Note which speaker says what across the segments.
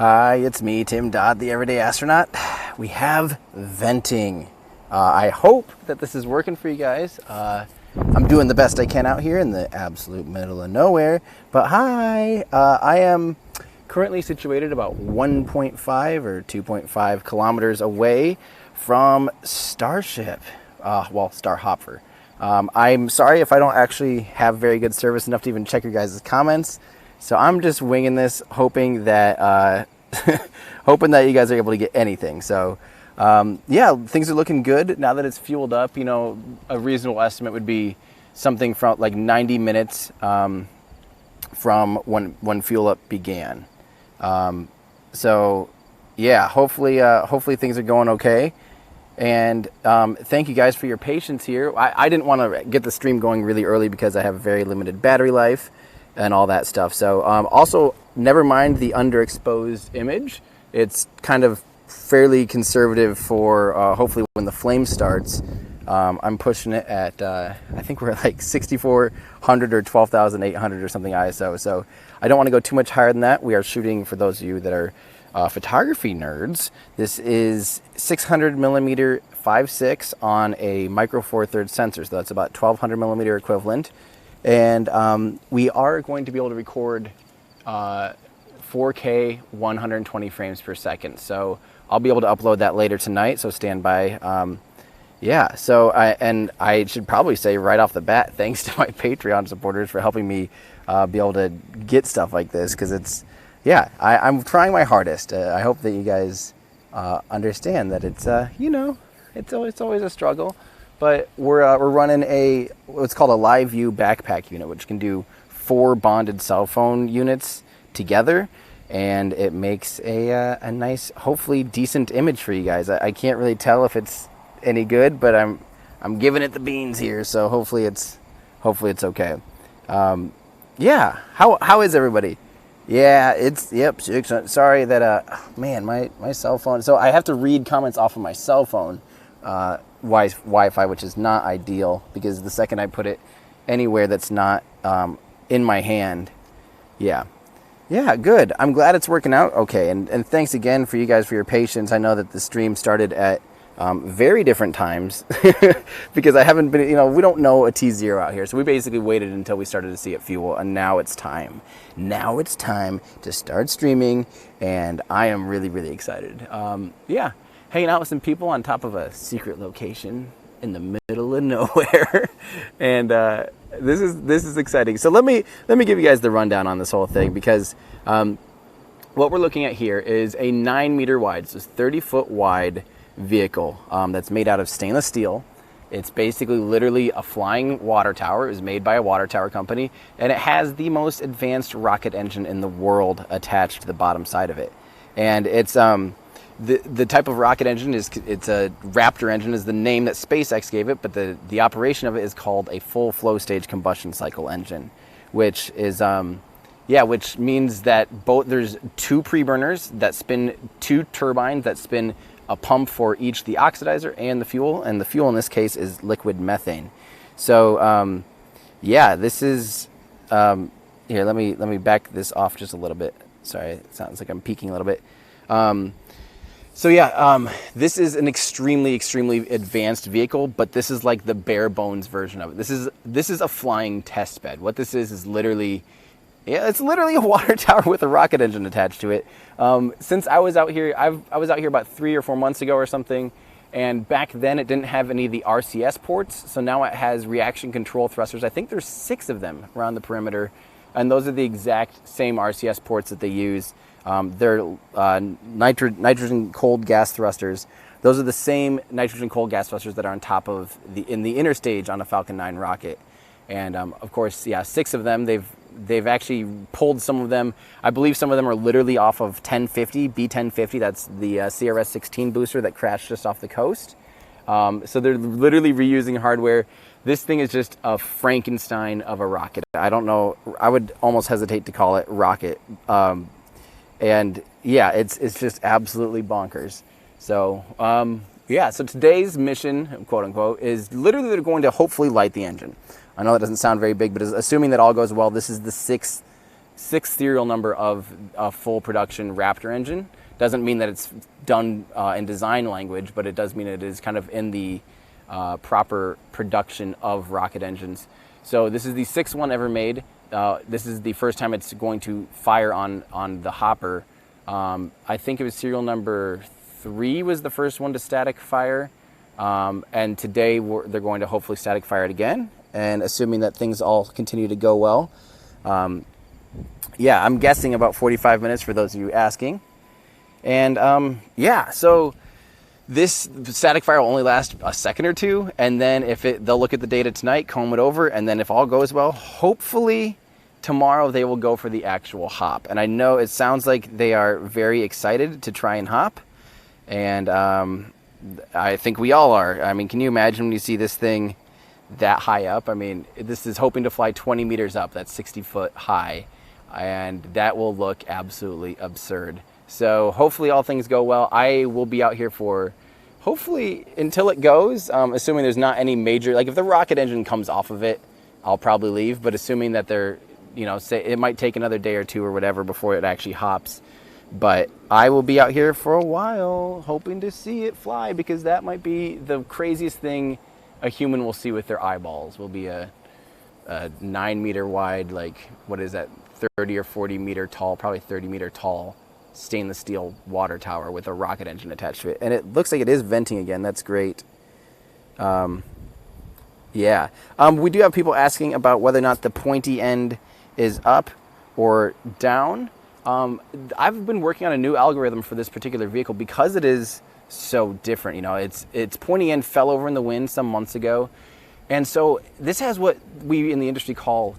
Speaker 1: Hi, it's me, Tim Dodd, the Everyday Astronaut. We have venting. I hope that this is working for you guys. I'm doing the best I can out here in the absolute middle of nowhere. But hi, I am currently situated about 1.5 or 2.5 kilometers away from StarShip, StarHopper. I'm sorry if I don't actually have very good service enough to even check your guys' comments. So I'm just winging this, hoping that hoping that you guys are able to get anything. So yeah, things are looking good now that it's fueled up. You know, a reasonable estimate would be something from like 90 minutes from when fuel up began. So yeah, hopefully things are going okay. And thank you guys for your patience here. I didn't want to get the stream going really early because I have very limited battery life and all that stuff. So also, never mind the underexposed image. It's kind of fairly conservative for hopefully when the flame starts. I'm pushing it at, I think we're at like 6,400 or 12,800 or something ISO. So I don't want to go too much higher than that. We are shooting, for those of you that are photography nerds, this is 600 millimeter 5.6 on a micro four thirds sensor. So that's about 1,200 millimeter equivalent. And we are going to be able to record 4K 120 frames per second. So I'll be able to upload that later tonight, so stand by. Yeah, so I should probably say right off the bat, thanks to my Patreon supporters for helping me be able to get stuff like this, because it's, yeah, I'm trying my hardest. I hope that you guys understand that it's, you know, it's always a struggle. But we're running what's called a live view backpack unit, which can do 4 bonded cell phone units together, and it makes a nice, hopefully decent image for you guys. I can't really tell if it's any good, but I'm giving it the beans here, so hopefully it's okay. Yeah, how is everybody? Yeah, yep. Sorry that man, my cell phone. So I have to read comments off of my cell phone. Wi-Fi, which is not ideal, because the second I put it anywhere that's not in my hand, yeah, good. I'm glad it's working out okay, and thanks again for you guys for your patience. I know that the stream started at very different times because I haven't been, you know, we don't know a T0 out here, so we basically waited until we started to see it fuel, and now it's time. Now it's time to start streaming, and I am really excited. Yeah. Hanging out with some people on top of a secret location in the middle of nowhere, and this is exciting. So let me give you guys the rundown on this whole thing, because what we're looking at here is a 9 meter wide, so 30-foot wide vehicle that's made out of stainless steel. It's basically literally a flying water tower. It was made by a water tower company, and it has the most advanced rocket engine in the world attached to the bottom side of it, and it's The type of rocket engine it's a Raptor engine is the name that SpaceX gave it, but the operation of it is called a full flow stage combustion cycle engine, which is which means that there's 2 pre-burners that spin 2 turbines that spin a pump for each the oxidizer and the fuel in this case is liquid methane. So yeah, this is here, let me back this off just a little bit. Sorry, it sounds like I'm peeking a little bit. So yeah, this is an extremely advanced vehicle, but this is like the bare bones version of it. This is a flying test bed. What this is literally, yeah, it's literally a water tower with a rocket engine attached to it. Since I was out here, I was out here about 3 or 4 months ago or something, and back then it didn't have any of the RCS ports, so now it has reaction control thrusters. I think there's 6 of them around the perimeter, and those are the exact same RCS ports that they use. They're nitrogen cold gas thrusters. Those are the same nitrogen cold gas thrusters that are on top of in the inner stage on a Falcon 9 rocket. And of course, yeah, 6 of them. They've actually pulled some of them. I believe some of them are literally off of B1050. That's the CRS-16 booster that crashed just off the coast. So they're literally reusing hardware. This thing is just a Frankenstein of a rocket. I don't know. I would almost hesitate to call it rocket. And yeah, it's just absolutely bonkers. So yeah, so today's mission, quote unquote, is literally they're going to hopefully light the engine. I know that doesn't sound very big, but assuming that all goes well, this is the sixth sixth serial number of a full production Raptor engine. Doesn't mean that it's done in design language, but it does mean it is kind of in the proper production of rocket engines. So this is the sixth one ever made. This is the first time it's going to fire on the hopper. I think it was serial number 3 was the first one to static fire. And today they're going to hopefully static fire it again. And assuming that things all continue to go well. Yeah, I'm guessing about 45 minutes for those of you asking. And yeah, so this static fire will only last a second or two. And then they'll look at the data tonight, comb it over. And then if all goes well, hopefully tomorrow they will go for the actual hop. And I know it sounds like they are very excited to try and hop. And I think we all are. I mean, can you imagine when you see this thing that high up? I mean, this is hoping to fly 20 meters up. That's 60 foot high. And that will look absolutely absurd. So hopefully all things go well. I will be out here for hopefully until it goes, assuming there's not any major, like if the rocket engine comes off of it, I'll probably leave. But assuming that they're, you know, say it might take another day or two or whatever before it actually hops. But I will be out here for a while hoping to see it fly, because that might be the craziest thing a human will see with their eyeballs. Will be a 9 meter wide, like, what is that, 30 or 40 meter tall, probably 30 meter tall stainless steel water tower with a rocket engine attached to it. And it looks like it is venting again. That's great. Yeah. We do have people asking about whether or not the pointy end is up or down. I've been working on a new algorithm for this particular vehicle because it is so different. You know, its pointy end fell over in the wind some months ago. And so this has what we in the industry call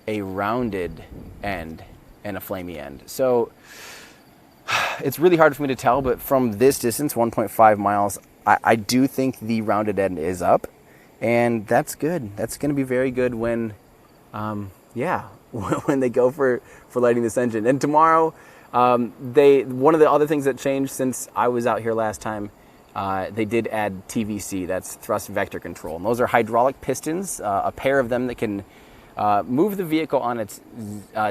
Speaker 1: a rounded end and a flamey end. So it's really hard for me to tell, but from this distance, 1.5 miles, I do think the rounded end is up, and that's good. That's going to be very good when, yeah, when they go for lighting this engine. And tomorrow, one of the other things that changed since I was out here last time, they did add TVC, that's thrust vector control. And those are hydraulic pistons, a pair of them that can move the vehicle on its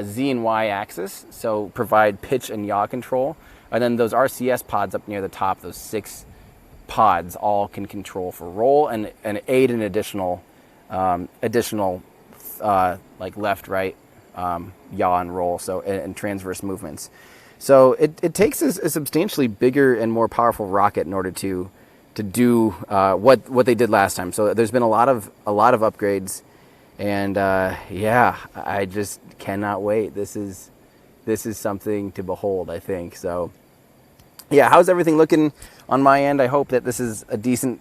Speaker 1: Z and Y axis, so provide pitch and yaw control. And then those RCS pods up near the top, those 6 pods, all can control for roll and aid in additional like left, right, yaw and roll, so and transverse movements. So it takes a substantially bigger and more powerful rocket in order to do what they did last time. So there's been a lot of upgrades. And yeah, I just cannot wait. This is something to behold, I think. So yeah, how's everything looking on my end? I hope that this is a decent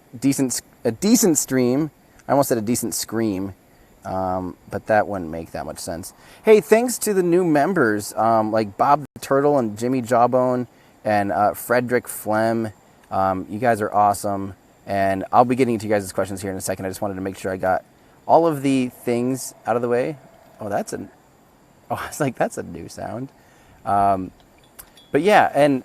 Speaker 1: stream. I almost said a decent scream, but that wouldn't make that much sense. Hey, thanks to the new members like Bob the Turtle and Jimmy Jawbone and Frederick Flem. You guys are awesome, and I'll be getting to you guys' questions here in a second. I just wanted to make sure I got all of the things out of the way. Oh, I was like, that's a new sound. But yeah, and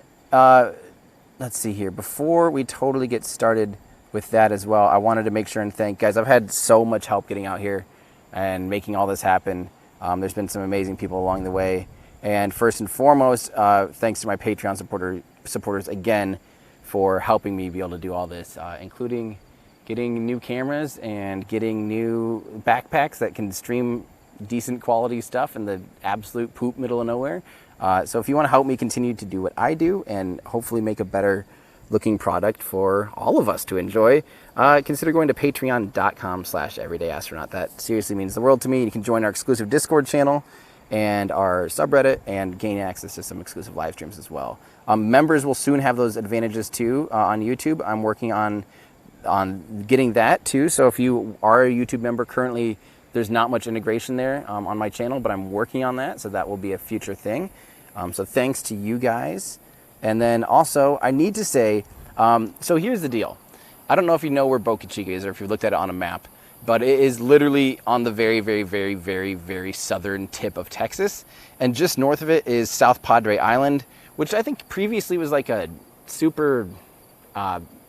Speaker 1: let's see here. Before we totally get started with that as well, I wanted to make sure and thank guys. I've had so much help getting out here and making all this happen. There's been some amazing people along the way. And first and foremost, thanks to my Patreon supporters again for helping me be able to do all this, including getting new cameras and getting new backpacks that can stream decent quality stuff in the absolute poop middle of nowhere. So if you want to help me continue to do what I do and hopefully make a better looking product for all of us to enjoy, consider going to patreon.com/everydayastronaut. That seriously means the world to me. You can join our exclusive Discord channel and our subreddit and gain access to some exclusive live streams as well. Members will soon have those advantages too on YouTube. I'm working on getting that too. So if you are a YouTube member currently, there's not much integration there on my channel, but I'm working on that. So that will be a future thing. So thanks to you guys. And then also I need to say, so here's the deal. I don't know if you know where Boca Chica is or if you've looked at it on a map, but it is literally on the very, very, very, very, very southern tip of Texas. And just north of it is South Padre Island, which I think previously was like a super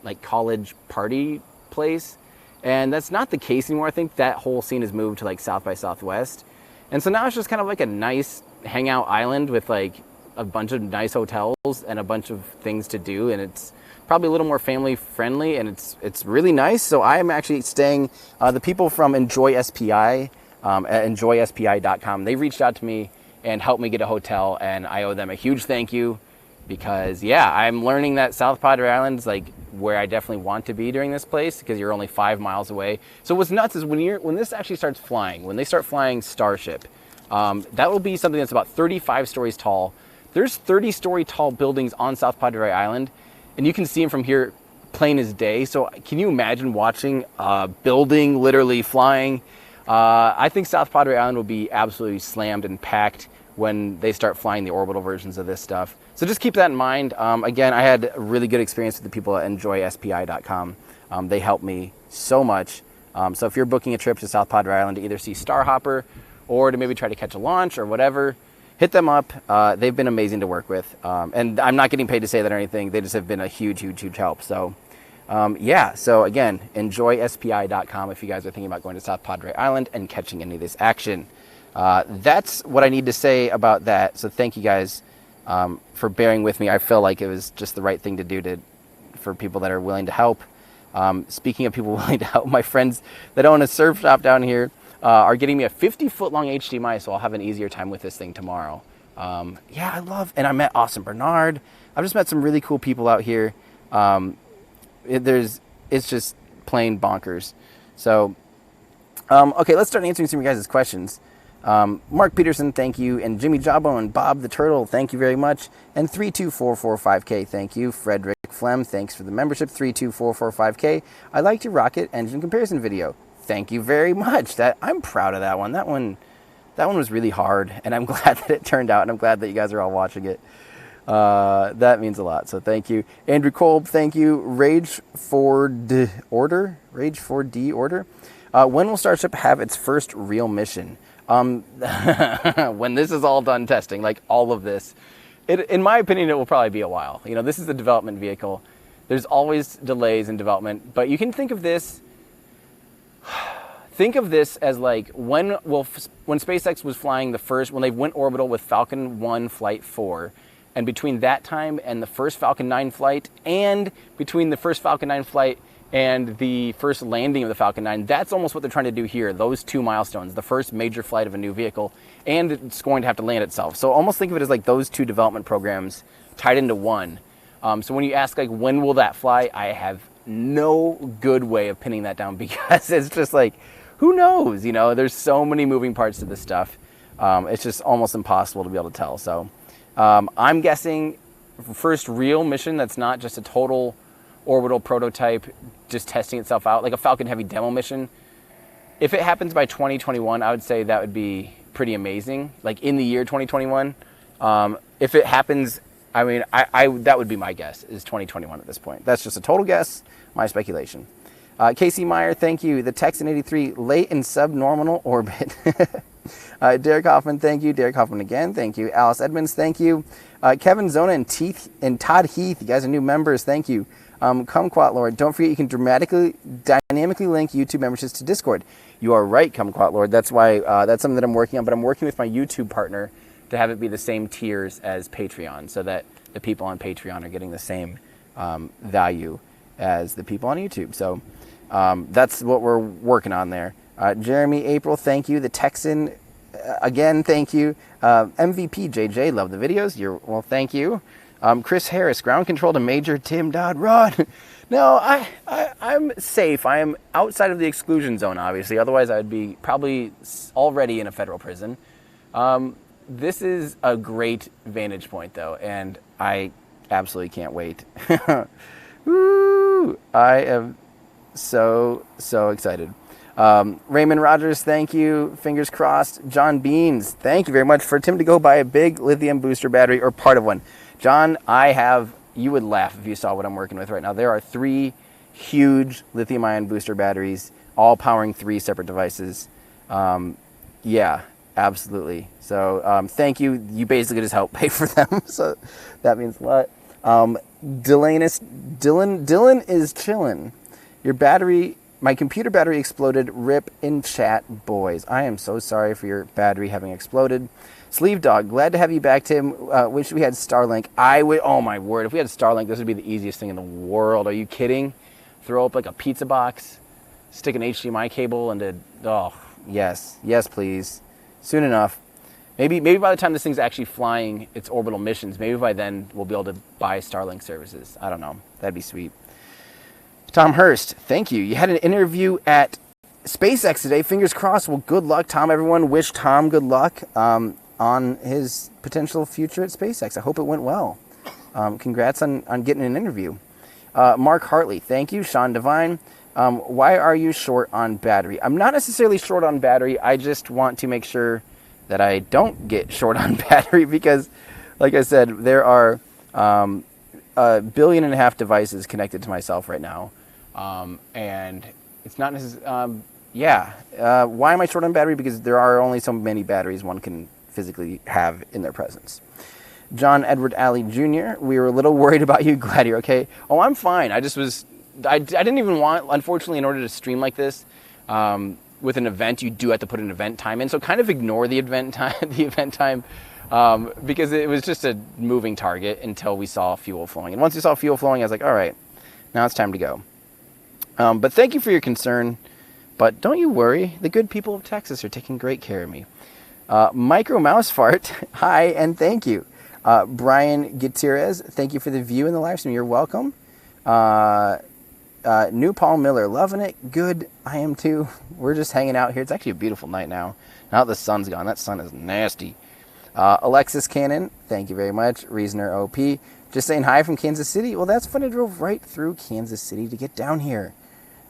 Speaker 1: like college party place. And that's not the case anymore. I think that whole scene has moved to like South by Southwest. And so now it's just kind of like a nice hangout island with like a bunch of nice hotels and a bunch of things to do, and it's probably a little more family friendly, and it's really nice. So I am actually staying. The people from Enjoy SPI at enjoyspi.com, they reached out to me and helped me get a hotel, and I owe them a huge thank you, because yeah, I'm learning that South Padre Island is like where I definitely want to be during this place, because you're only 5 miles away. So what's nuts is when this actually starts flying, when they start flying StarShip, that will be something that's about 35 stories tall. There's 30-story tall buildings on South Padre Island, and you can see them from here plain as day. So can you imagine watching a building literally flying? I think South Padre Island will be absolutely slammed and packed when they start flying the orbital versions of this stuff. So just keep that in mind. Again, I had a really good experience with the people at enjoyspi.com. They helped me so much. So if you're booking a trip to South Padre Island to either see StarHopper or to maybe try to catch a launch or whatever, hit them up. They've been amazing to work with. And I'm not getting paid to say that or anything. They just have been a huge, huge, huge help. So yeah, so again, enjoyspi.com if you guys are thinking about going to South Padre Island and catching any of this action. That's what I need to say about that. So thank you guys for bearing with me. I feel like it was just the right thing to do for people that are willing to help. Speaking of people willing to help, my friends that own a surf shop down here are getting me a 50-foot long HDMI, so I'll have an easier time with this thing tomorrow. Yeah, and I met Austin Bernard. I've just met some really cool people out here. It's just plain bonkers. So, okay, let's start answering some of your guys' questions. Mark Peterson, thank you. And Jimmy Jawbone, Bob the Turtle, thank you very much. And 32445K, thank you. Frederick Flem, thanks for the membership. 32445K. I liked your rocket engine comparison video. Thank you very much. I'm proud of that one. That one was really hard, and I'm glad that it turned out, and I'm glad that you guys are all watching it. That means a lot, so thank you. Andrew Kolb, thank you. Rage4D Order. When will Starship have its first real mission? When this is all done testing, like all of this. In my opinion, it will probably be a while. You know, this is a development vehicle. There's always delays in development, but you can think of this as like when SpaceX was flying when they went orbital with Falcon 1 Flight 4, and between that time and the first Falcon 9 flight, and between the first Falcon 9 flight and the first landing of the Falcon 9, that's almost what they're trying to do here, those two milestones, the first major flight of a new vehicle, and it's going to have to land itself. So almost think of it as like those two development programs tied into one. So when you ask like when will that fly, I have no good way of pinning that down, because it's just like, who knows? You know, there's so many moving parts to this stuff. It's just almost impossible to be able to tell. So I'm guessing first real mission that's not just a total orbital prototype just testing itself out, like a Falcon Heavy demo mission. If it happens by 2021, I would say that would be pretty amazing, like in the year 2021. If it happens, I mean, that would be my guess, is 2021 at this point. That's just a total guess, my speculation. Casey Meyer, thank you. The Texan 83, late in subnormal orbit. Derek Hoffman, thank you. Derek Hoffman again, thank you. Alice Edmonds, thank you. Kevin Zona and Todd Heath, you guys are new members, thank you. Kumquat Lord, don't forget you can dynamically link YouTube memberships to Discord. You are right, Kumquat Lord. That's why that's something that I'm working on, but I'm working with my YouTube partner to have it be the same tiers as Patreon, so that the people on Patreon are getting the same value as the people on YouTube. So that's what we're working on there. Jeremy April, thank you. The Texan, again, thank you. MVP JJ, love the videos. Well, thank you. Chris Harris, ground control to Major Tim Dodd Rod. No, I'm safe. I am outside of the exclusion zone, obviously. Otherwise, I would be probably already in a federal prison. This is a great vantage point, though, and I absolutely can't wait. Woo! I am so excited. Raymond Rogers, thank you. Fingers crossed. John Beans, thank you very much. For Tim to go buy a big lithium booster battery or part of one. John, you would laugh if you saw what I'm working with right now. There are 3 huge lithium-ion booster batteries, all powering 3 separate devices. Yeah, absolutely. So thank you. You basically just help pay for them, so that means a lot. Dylan is chillin'. My computer battery exploded. RIP in chat, boys. I am so sorry for your battery having exploded. Sleeve Dog, glad to have you back, Tim. Wish we had Starlink. Oh my word, if we had Starlink, this would be the easiest thing in the world. Are you kidding? Throw up like a pizza box, stick an HDMI cable into, oh, yes, please. Soon enough. Maybe by the time this thing's actually flying its orbital missions, maybe by then we'll be able to buy Starlink services. I don't know. That'd be sweet. Tom Hurst, thank you. You had an interview at SpaceX today. Fingers crossed. Well, good luck, Tom. Everyone wish Tom good luck on his potential future at SpaceX. I hope it went well. Congrats on getting an interview. Mark Hartley, thank you. Sean Devine, why are you short on battery? I'm not necessarily short on battery. I just want to make sure that I don't get short on battery because, like I said, there are 1.5 billion devices connected to myself right now. And it's not necessarily, why am I short on battery? Because there are only so many batteries one can physically have in their presence. John Edward Alley Jr., we were a little worried about you. Glad you're okay. Oh, I'm fine. I didn't even want, unfortunately, in order to stream like this, with an event, you do have to put an event time in. So kind of ignore the event time, because it was just a moving target until we saw fuel flowing. And once we saw fuel flowing, I was like, all right, now it's time to go. But thank you for your concern. But don't you worry. The good people of Texas are taking great care of me. Micro Mouse Fart, hi, and thank you. Brian Gutierrez, thank you for the view in the live stream. You're welcome. New Paul Miller, loving it. Good, I am too. We're just hanging out here. It's actually a beautiful night now. Now the sun's gone. That sun is nasty. Alexis Cannon, thank you very much. Reasoner OP, just saying hi from Kansas City. Well, that's fun. I drove right through Kansas City to get down here.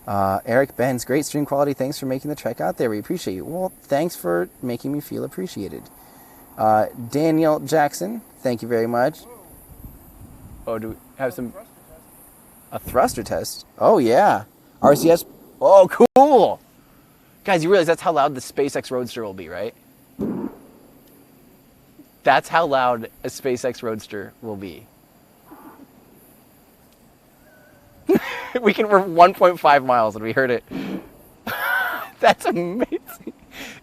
Speaker 1: Eric Benz, great stream quality. Thanks for making the trek out there. We appreciate you. Well, thanks for making me feel appreciated. Daniel Jackson, thank you very much. Oh, do we have a thruster test? Oh, yeah. RCS. Oh, cool. Guys, you realize that's how loud the SpaceX Roadster will be, right? That's how loud a SpaceX Roadster will be. We're 1.5 miles and we heard it. That's amazing.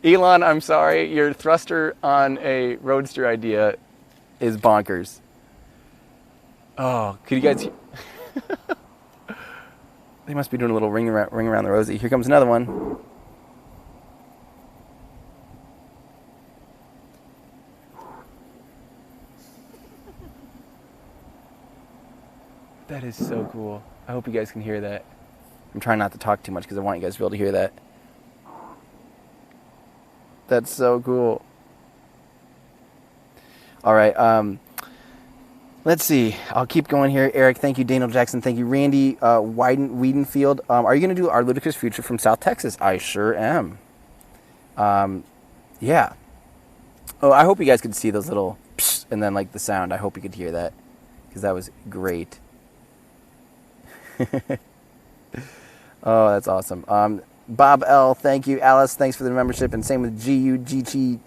Speaker 1: Elon, I'm sorry. Your thruster on a Roadster idea is bonkers. Oh, could you guys... They must be doing a little ring around the rosy. Here comes another one. That is so cool. I hope you guys can hear that. I'm trying not to talk too much because I want you guys to be able to hear that. That's so cool. All right. Let's see. I'll keep going here. Eric, thank you. Daniel Jackson, thank you. Randy Wiedenfield, are you going to do Our Ludicrous Future from South Texas? I sure am. Yeah. Oh, I hope you guys could see those little psh, and then like the sound. I hope you could hear that because that was great. Oh, that's awesome. Bob L, thank you. Alice, thanks for the membership. And same with GUGGITZ,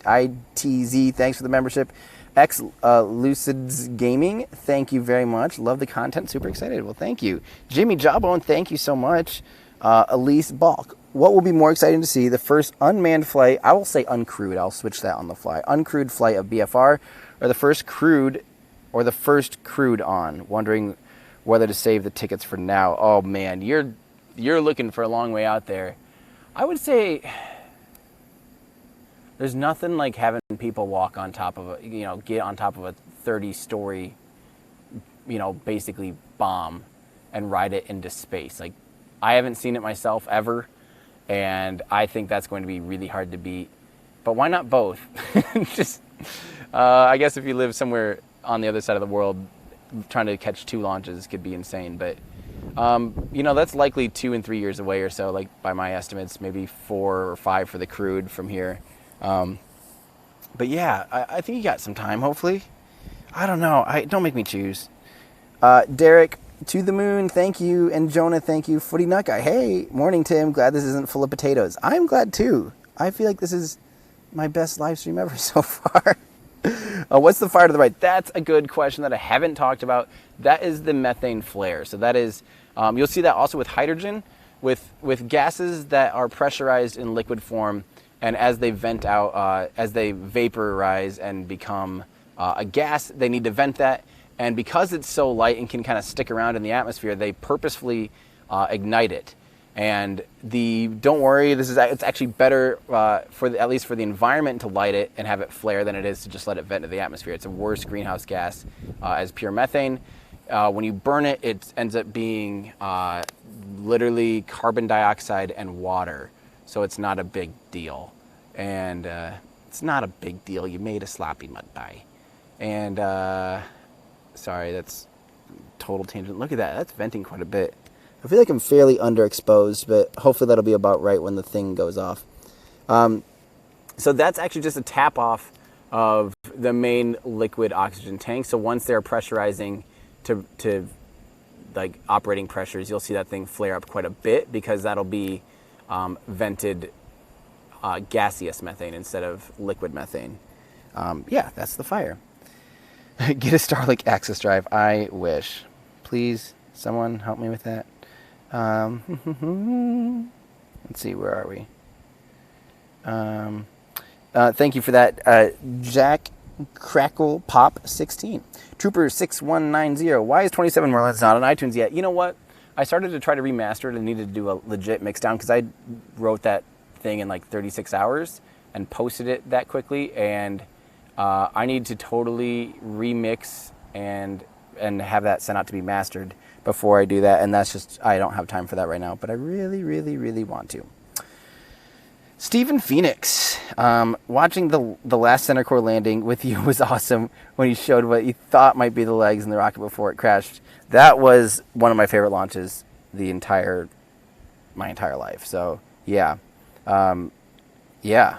Speaker 1: thanks for the membership. X Lucids Gaming, thank you very much. Love the content, super excited. Well, thank you. Jimmy Jawbone, thank you so much. Elise Balk, what will be more exciting to see? The first unmanned flight, I will say uncrewed, I'll switch that on the fly. Uncrewed flight of BFR, or the first crewed on? Wondering whether to save the tickets for now. Oh man, you're looking for a long way out there. I would say there's nothing like having people walk on top of get on top of a 30-story, basically bomb and ride it into space. Like, I haven't seen it myself ever, and I think that's going to be really hard to beat. But why not both? I guess if you live somewhere on the other side of the world, trying to catch 2 launches could be insane. But that's likely 2 and 3 years away or so, like by my estimates, maybe 4 or 5 for the crewed from here. But yeah, I think you got some time, hopefully. I don't know. Don't make me choose. Derek, to the moon, thank you. And Jonah, thank you. Footy Nut Guy, hey, morning, Tim. Glad this isn't full of potatoes. I'm glad too. I feel like this is my best live stream ever so far. What's the fire to the right? That's a good question that I haven't talked about. That is the methane flare. So that is, you'll see that also with hydrogen, with gases that are pressurized in liquid form and as they vent out, as they vaporize and become a gas, they need to vent that. And because it's so light and can kind of stick around in the atmosphere, they purposefully ignite it. And don't worry, it's actually better at least for the environment to light it and have it flare than it is to just let it vent into the atmosphere. It's a worse greenhouse gas as pure methane. When you burn it, it ends up being literally carbon dioxide and water. So it's not a big deal. And it's not a big deal. You made a sloppy mud pie. And sorry, that's total tangent. Look at that. That's venting quite a bit. I feel like I'm fairly underexposed, but hopefully that'll be about right when the thing goes off. So that's actually just a tap off of the main liquid oxygen tank. So once they're pressurizing to like operating pressures, you'll see that thing flare up quite a bit because that'll be vented gaseous methane instead of liquid methane. Yeah, that's the fire. Get a Starlink access drive. I wish. Please, someone help me with that. Let's see, where are we? Thank you for that, Jack Crackle Pop 16. Trooper 6190. Why is 27 Merlin's not on iTunes yet? You know what? I started to try to remaster it and needed to do a legit mix down because I wrote that thing in like 36 hours and posted it that quickly, and I need to totally remix and have that sent out to be mastered before I do that, and that's just, I don't have time for that right now, but I really, really, really want to. Stephen Phoenix, watching the last center core landing with you was awesome when he showed what he thought might be the legs in the rocket before it crashed. That was one of my favorite launches my entire life. So yeah, yeah.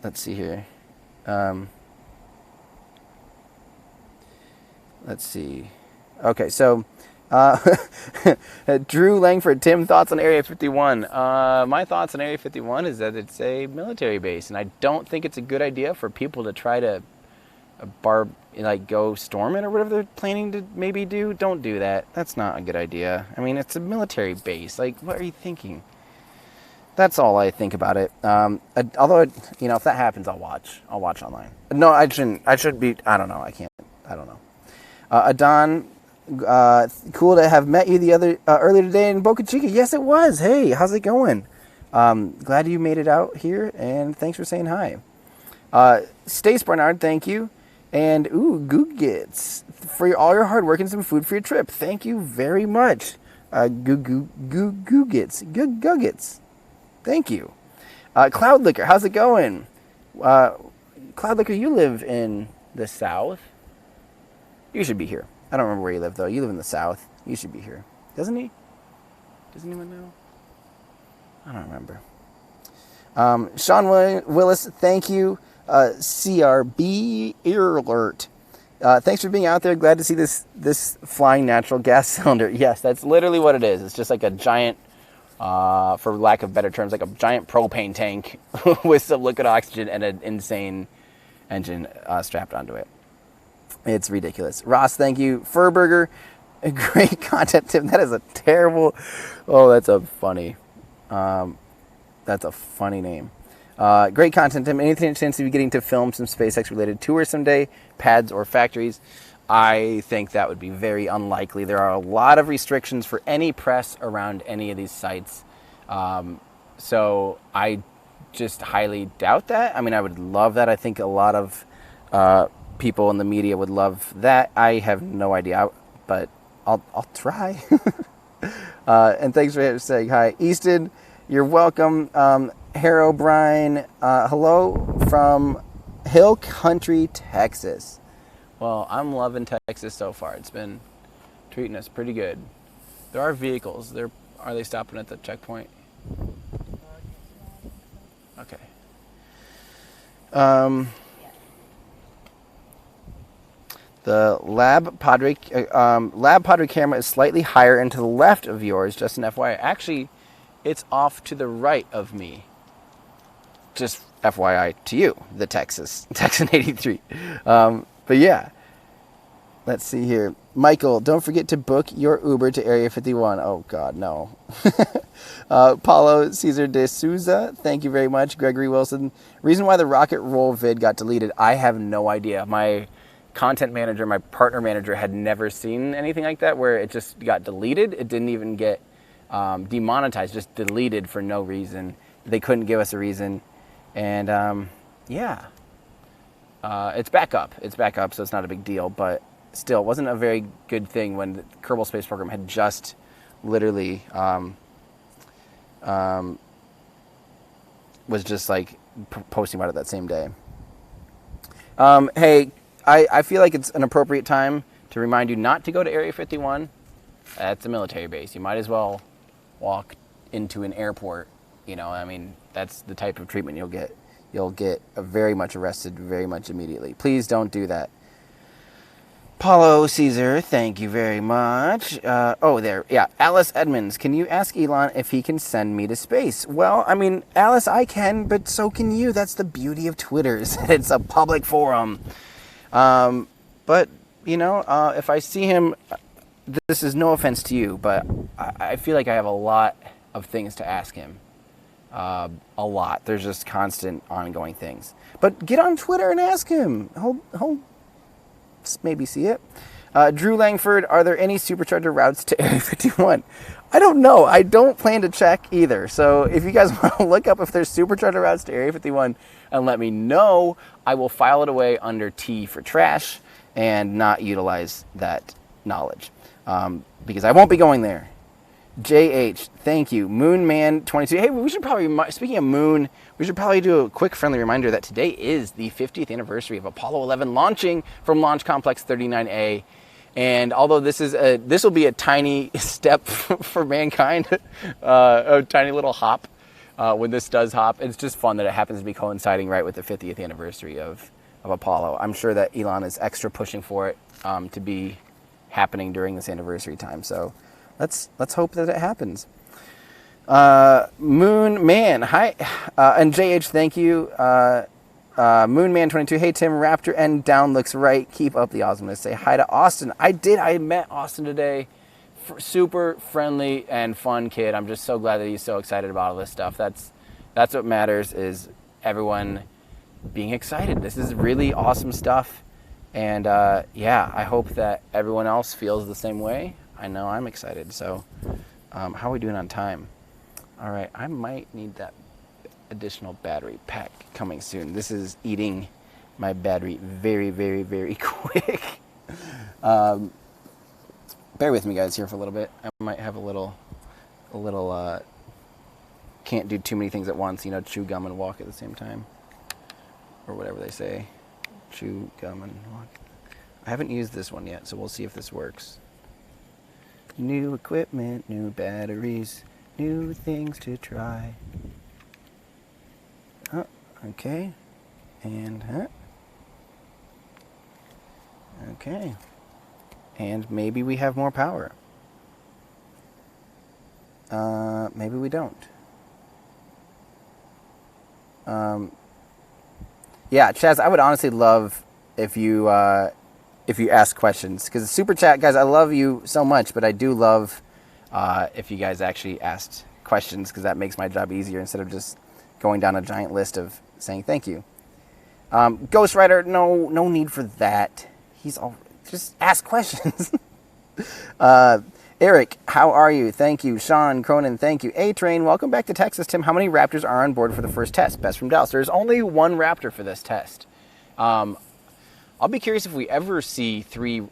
Speaker 1: Let's see here. Let's see. Okay, so Drew Langford, Tim, thoughts on Area 51? My thoughts on Area 51 is that it's a military base, and I don't think it's a good idea for people to try to go storm it or whatever they're planning to maybe do. Don't do that. That's not a good idea. I mean, it's a military base. Like, what are you thinking? That's all I think about it. Although, if that happens, I'll watch online. No, I shouldn't. I should be. I don't know. I can't. I don't know. Adon, cool to have met you earlier today in Boca Chica. Yes, it was. Hey, how's it going? Glad you made it out here, and thanks for saying hi. Stace Barnard, thank you. And Googits, for all your hard work and some food for your trip. Thank you very much. Googits. Thank you. Cloud Liquor, how's it going? Cloud Liquor, you live in the South. You should be here. I don't remember where you live, though. You live in the South. You should be here. Doesn't he? Does anyone know? I don't remember. Sean Willis, thank you. CRB Ear Alert. Thanks for being out there. Glad to see this flying natural gas cylinder. Yes, that's literally what it is. It's just like a giant, for lack of better terms, like a giant propane tank with some liquid oxygen and an insane engine strapped onto it. It's ridiculous. Ross, thank you. Furburger, great content, Tim. That is a terrible. Oh, that's a funny name. Great content, Tim. Anything chance of you getting to film some SpaceX related tours someday, pads or factories? I think that would be very unlikely. There are a lot of restrictions for any press around any of these sites. So I just highly doubt that. I mean, I would love that. I think a lot of people in the media would love that. I have no idea, but I'll try. And thanks for saying hi. Easton, you're welcome. Harry O'Brien, hello from Hill Country, Texas. Well, I'm loving Texas so far. It's been treating us pretty good. There are vehicles. Are they stopping at the checkpoint? Okay. The Lab Padre camera is slightly higher and to the left of yours, just an FYI. Actually, it's off to the right of me. Just FYI to you, the Texan 83. But yeah, Let's see here. Michael, don't forget to book your Uber to Area 51. Oh, God, no. Paulo Cesar de Souza, thank you very much. Gregory Wilson. Reason why the rocket roll vid got deleted, I have no idea. My content manager, my partner manager, had never seen anything like that where it just got deleted. It didn't even get demonetized, just deleted for no reason. They couldn't give us a reason. And yeah, it's back up. It's back up, so it's not a big deal. But still, it wasn't a very good thing when the Kerbal Space Program had just literally was just like posting about it that same day. Hey, I feel like it's an appropriate time to remind you not to go to Area 51. That's a military base. You might as well walk into an airport. You know, I mean, that's the type of treatment you'll get. You'll get very much arrested very much immediately. Please don't do that. Paulo Caesar, thank you very much. Oh, there. Yeah, Alice Edmonds. Can you ask Elon if he can send me to space? Well, I mean, Alice, I can, but so can you. That's the beauty of Twitter. It's a public forum. But, you know, if I see him, this is no offense to you, but I feel like I have a lot of things to ask him. A lot. There's just constant ongoing things. But get on Twitter and ask him. He'll maybe see it. Drew Langford, are there any supercharger routes to Area 51? I don't know. I don't plan to check either. So if you guys want to look up if there's supercharger routes to Area 51 and let me know, I will file it away under T for trash and not utilize that knowledge because I won't be going there. JH, thank you. Moonman22. Hey, we should probably, speaking of moon, we should probably do a quick friendly reminder that today is the 50th anniversary of Apollo 11 launching from Launch Complex 39A. And although this will be a tiny step for mankind, a tiny little hop when this does hop, it's just fun that it happens to be coinciding right with the 50th anniversary of Apollo. I'm sure that Elon is extra pushing for it to be happening during this anniversary time. So let's hope that it happens. Moon Man, hi, and JH, thank you. Moonman22, hey Tim, Raptor N down looks right. Keep up the awesomeness. Say hi to Austin. I met Austin today. Super friendly and fun kid. I'm just so glad that he's so excited about all this stuff. That's what matters, is everyone being excited. This is really awesome stuff. And yeah, I hope that everyone else feels the same way. I know I'm excited. So how are we doing on time? All right, I might need that additional battery pack coming soon. This is eating my battery very, very, very quick. Bear with me, guys, here for a little bit. I might have a little can't do too many things at once, you know, chew gum and walk at the same time, or whatever they say. Chew gum and walk. I haven't used this one yet, so we'll see if this works. New equipment, new batteries, new things to try. Oh, okay. And, okay. And maybe we have more power. Maybe we don't. Yeah, Chaz, I would honestly love if you ask questions, because super chat, guys, I love you so much, but I do love if you guys actually asked questions, because that makes my job easier instead of just going down a giant list of saying thank you. Ghost Rider, no need for that. Just ask questions. Eric, how are you? Thank you. Sean Cronin, thank you. A-Train, welcome back to Texas. Tim, how many Raptors are on board for the first test? Best from Dallas. There's only one Raptor for this test. I'll be curious if we ever see three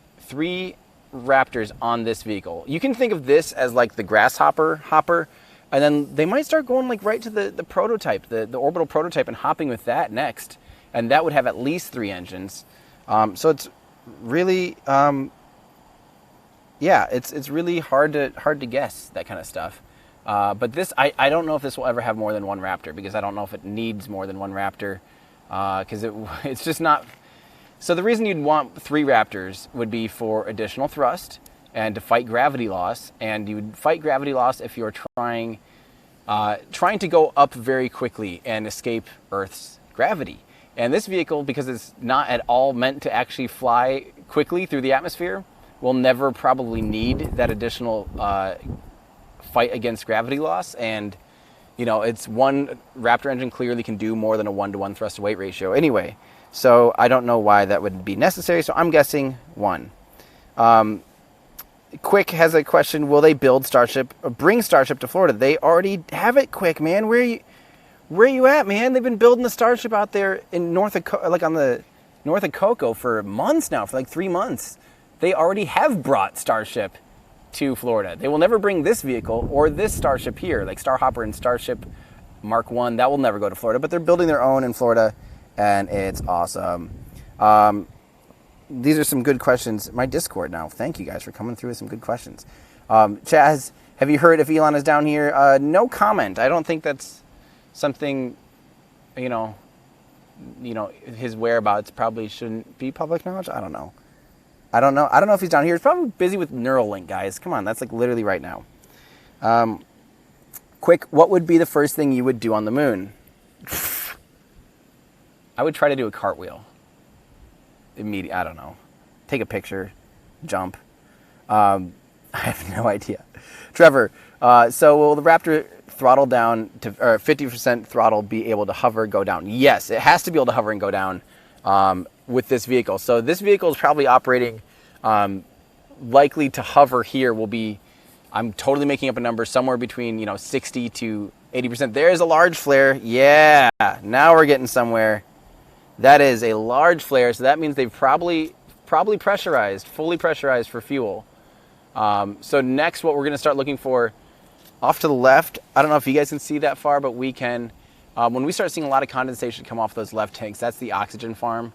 Speaker 1: Raptors on this vehicle. You can think of this as like the grasshopper hopper, and then they might start going like right to the prototype, the orbital prototype, and hopping with that next. And that would have at least 3 engines. So it's really, yeah, it's really hard to guess that kind of stuff. But this, I don't know if this will ever have more than one Raptor, because I don't know if it needs more than one Raptor, because it's just not. So the reason you'd want 3 Raptors would be for additional thrust and to fight gravity loss. And you would fight gravity loss if you're trying to go up very quickly and escape Earth's gravity. And this vehicle, because it's not at all meant to actually fly quickly through the atmosphere, we'll never probably need that additional fight against gravity loss. And, you know, it's one Raptor engine clearly can do more than a 1-to-1 thrust to weight ratio anyway. So I don't know why that would be necessary. So I'm guessing 1. Quick has a question: will they build StarShip, bring StarShip to Florida? They already have it, Quick, man. Where are you at, man? They've been building the StarShip out there in north of Cocoa for months now, for like 3 months. They already have brought StarShip to Florida. They will never bring this vehicle or this StarShip here, like StarHopper and StarShip Mark 1. That will never go to Florida, but they're building their own in Florida, and it's awesome. These are some good questions. My Discord now. Thank you guys for coming through with some good questions. Chaz, have you heard if Elon is down here? No comment. I don't think that's something, you know, his whereabouts probably shouldn't be public knowledge. I don't know. I don't know if he's down here. He's probably busy with Neuralink, guys. Come on, that's like literally right now. Quick, what would be the first thing you would do on the moon? I would try to do a cartwheel. I don't know. Take a picture, jump. I have no idea. Trevor, so will the Raptor throttle down to, or 50% throttle be able to hover, go down? Yes, it has to be able to hover and go down with this vehicle. So this vehicle is probably operating, likely to hover here will be, I'm totally making up a number, somewhere between 60 to 80%. There's a large flare. Yeah, now we're getting somewhere. That is a large flare, so that means they've probably pressurized, fully pressurized for fuel. So next, what we're going to start looking for, off to the left, I don't know if you guys can see that far, but we can. When we start seeing a lot of condensation come off those left tanks, that's the oxygen farm.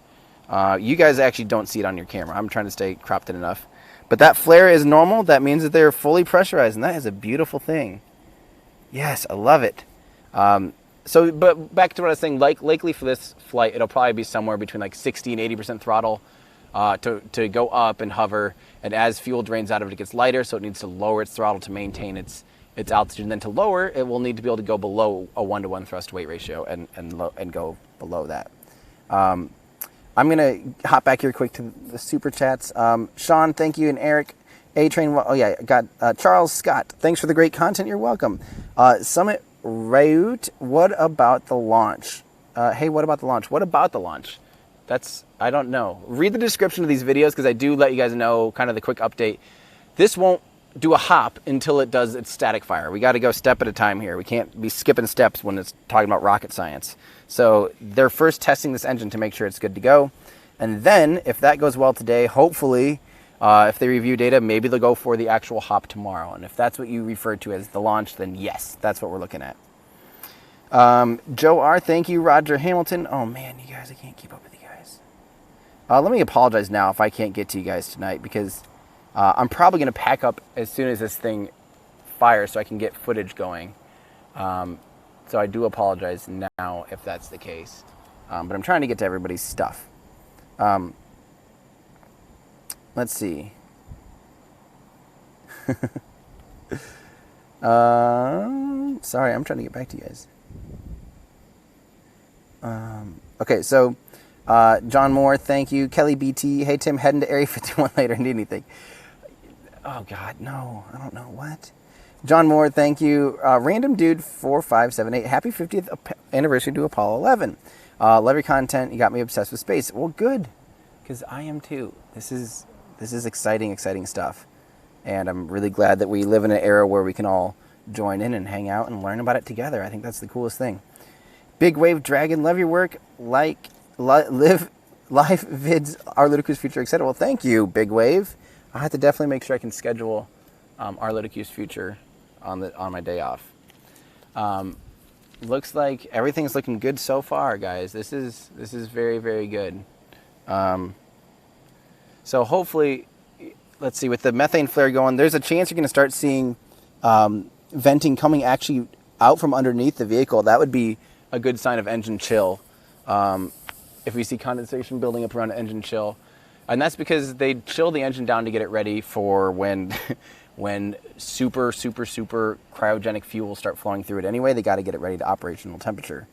Speaker 1: You guys actually don't see it on your camera. I'm trying to stay cropped in enough. But that flare is normal. That means that they're fully pressurized, and that is a beautiful thing. Yes, I love it. But back to what I was saying, likely for this flight, it'll probably be somewhere between like 60 and 80% throttle to go up and hover. And as fuel drains out of it, it gets lighter, so it needs to lower its throttle to maintain its altitude. And then to lower, it will need to be able to go below a 1-to-1 thrust-to-weight ratio and go below that. I'm going to hop back here quick to the super chats. Sean, thank you, and Eric. A-Train, got Charles Scott. Thanks for the great content. You're welcome. Summit Raut, what about the launch? Hey, what about the launch? What about the launch? I don't know. Read the description of these videos because I do let you guys know kind of the quick update. This won't do a hop until it does its static fire. We got to go step at a time here. We can't be skipping steps when it's talking about rocket science. So they're first testing this engine to make sure it's good to go. And then if that goes well today, hopefully, if they review data, maybe they'll go for the actual hop tomorrow. And if that's what you refer to as the launch, then yes, that's what we're looking at. Joe R., thank you. Roger Hamilton. Oh, man, you guys, I can't keep up with you guys. Let me apologize now if I can't get to you guys tonight because I'm probably going to pack up as soon as this thing fires so I can get footage going. So I do apologize now if that's the case. But I'm trying to get to everybody's stuff. Let's see. Sorry, I'm trying to get back to you guys. Okay, so John Moore, thank you. Kelly BT, hey Tim, heading to Area 51 later. Need anything? Oh God, no, I don't know what. John Moore, thank you. Random Dude 4578, happy 50th anniversary to Apollo 11. Love your content. You got me obsessed with space. Well, good, because I am too. This is exciting stuff, and I'm really glad that we live in an era where we can all join in and hang out and learn about it together. I think that's the coolest thing. Big Wave Dragon, love your work. Live live vids our Ludicrous Future, etc. Well, thank you, Big Wave. I'll have to definitely make sure I can schedule our Ludicrous Future on my day off. Looks like everything's looking good so far, guys. This is very, very good. So hopefully, let's see, with the methane flare going, there's a chance you're going to start seeing venting coming actually out from underneath the vehicle. That would be a good sign of engine chill. If we see condensation building up around an engine chill. And that's because they chill the engine down to get it ready for when super cryogenic fuel start flowing through it anyway. They got to get it ready to operational temperature.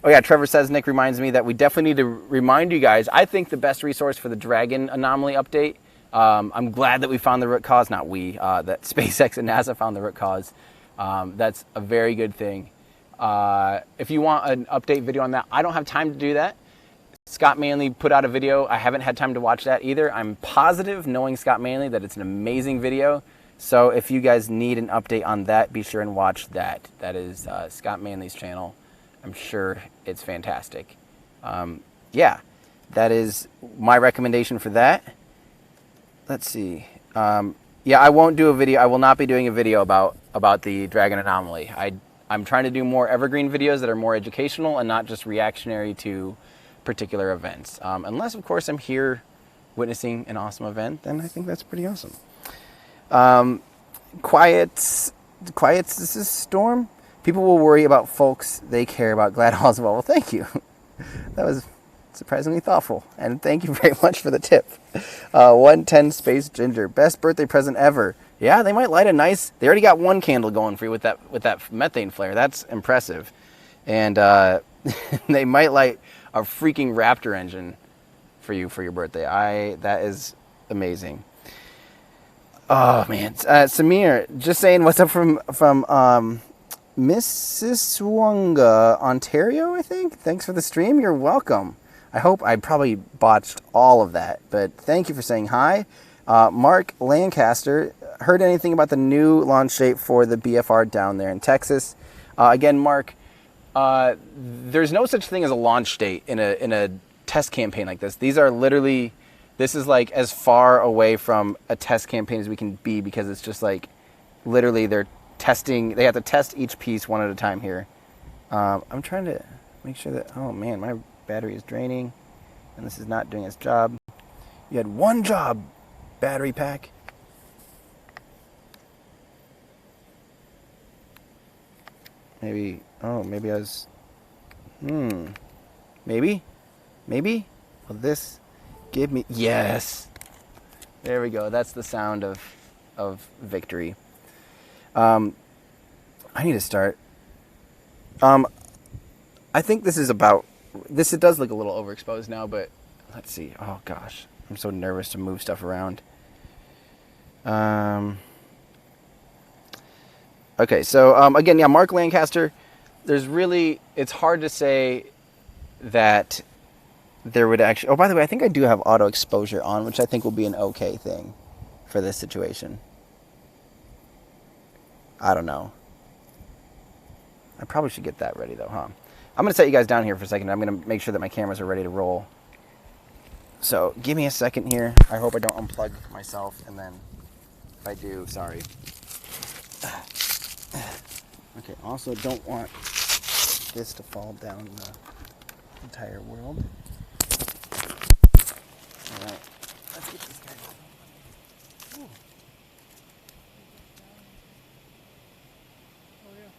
Speaker 1: Oh yeah, Trevor says, Nick reminds me that we definitely need to remind you guys. I think the best resource for the Dragon anomaly update. I'm glad that we found the root cause. Not we, that SpaceX and NASA found the root cause. That's a very good thing. If you want an update video on that, I don't have time to do that. Scott Manley put out a video. I haven't had time to watch that either. I'm positive, knowing Scott Manley, that it's an amazing video. So if you guys need an update on that, be sure and watch that. That is Scott Manley's channel. I'm sure it's fantastic. Yeah, that is my recommendation for that. Let's see. Yeah, I won't do a video. I will not be doing a video about the Dragon anomaly. I'm trying to do more evergreen videos that are more educational and not just reactionary to particular events. Unless, of course, I'm here witnessing an awesome event, then I think that's pretty awesome. Quiets, this is Storm. People will worry about folks they care about. Glad all is well. Well, thank you. That was surprisingly thoughtful. And thank you very much for the tip. 110 Space Ginger. Best birthday present ever. Yeah, they might light a nice... They already got one candle going for you with that methane flare. That's impressive. And they might light a freaking Raptor engine for you for your birthday. That is amazing. Oh, man. Samir, just saying what's up from Mississauga, Ontario, I think. Thanks for the stream. You're welcome. I hope I probably botched all of that, but thank you for saying hi. Mark Lancaster, heard anything about the new launch date for the BFR down there in Texas? Again, Mark, there's no such thing as a launch date in a test campaign like this. These are literally, this is like as far away from a test campaign as we can be, because it's just like literally they're testing. They have to test each piece one at a time here. I'm trying to make sure that, oh man, my battery is draining and this is not doing its job. You had one job, battery pack. Maybe I was, maybe, will this give me, yes, there we go. That's the sound of victory. I need to start. I think this is about, it does look a little overexposed now, but let's see. Oh gosh, I'm so nervous to move stuff around. Okay, so again, yeah, Mark Lancaster, it's hard to say that there would actually, oh, by the way, I think I do have auto exposure on, which I think will be an okay thing for this situation. I don't know. I probably should get that ready though, huh? I'm going to set you guys down here for a second. I'm going to make sure that my cameras are ready to roll. So give me a second here. I hope I don't unplug myself, and then if I do, sorry. Okay, also don't want this to fall down the entire world. Alright, let's get this guy going. Ooh. Oh yeah,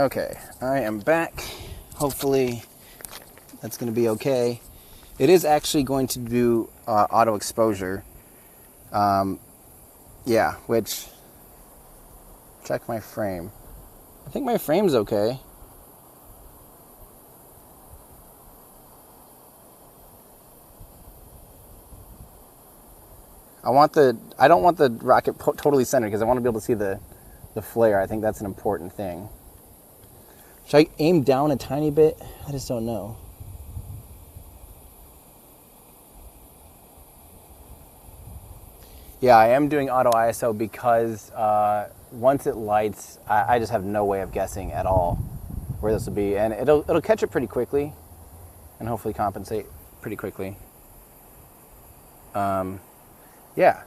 Speaker 1: Okay, I am back. Hopefully that's going to be okay. It is actually going to do auto exposure. Yeah, which, check my frame. I think my frame's okay. I don't want the rocket totally centered because I want to be able to see the flare. I think that's an important thing. Should I aim down a tiny bit? I just don't know. Yeah, I am doing auto ISO because once it lights, I just have no way of guessing at all where this will be, and it'll catch it pretty quickly, and hopefully compensate pretty quickly. Yeah,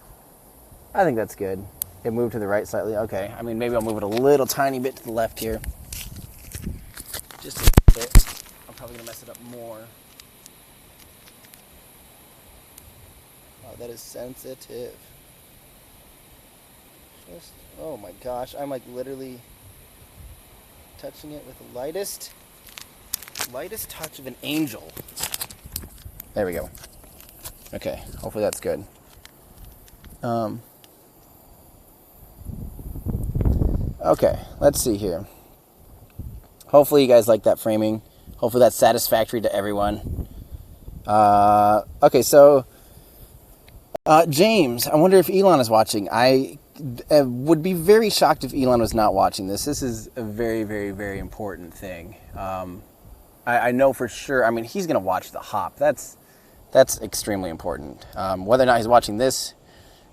Speaker 1: I think that's good. It moved to the right slightly. Okay, I mean, maybe I'll move it a little tiny bit to the left here. Just a little bit. I'm probably going to mess it up more. Oh, that is sensitive. Just, oh my gosh, I'm like literally touching it with the lightest touch of an angel. There we go. Okay, hopefully that's good. Okay, let's see here. Hopefully you guys like that framing. Hopefully that's satisfactory to everyone. Okay, so James, I wonder if Elon is watching. I would be very shocked if Elon was not watching this. This is a very, very, very important thing. I know for sure. I mean, he's going to watch the hop. That's extremely important. Whether or not he's watching this,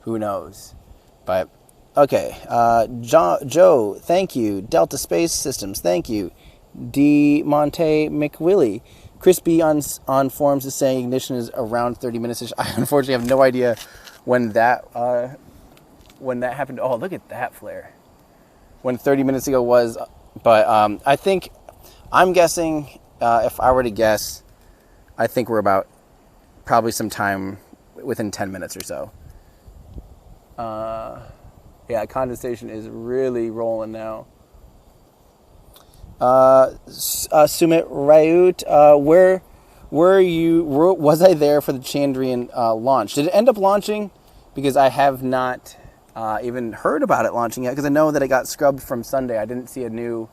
Speaker 1: who knows? But okay, Joe, thank you. Delta Space Systems, thank you. D. Monte McWillie. Chris B on forums is saying ignition is around 30 minutes. I unfortunately have no idea when that happened. Oh, look at that flare. When 30 minutes ago was, but I think, I'm guessing, if I were to guess, I think we're about probably some time within 10 minutes or so. Yeah, condensation is really rolling now. Sumit Rayut, where were you? Was I there for the Chandrayaan launch? Did it end up launching? Because I have not even heard about it launching yet. Because I know that it got scrubbed from Sunday. I didn't see a new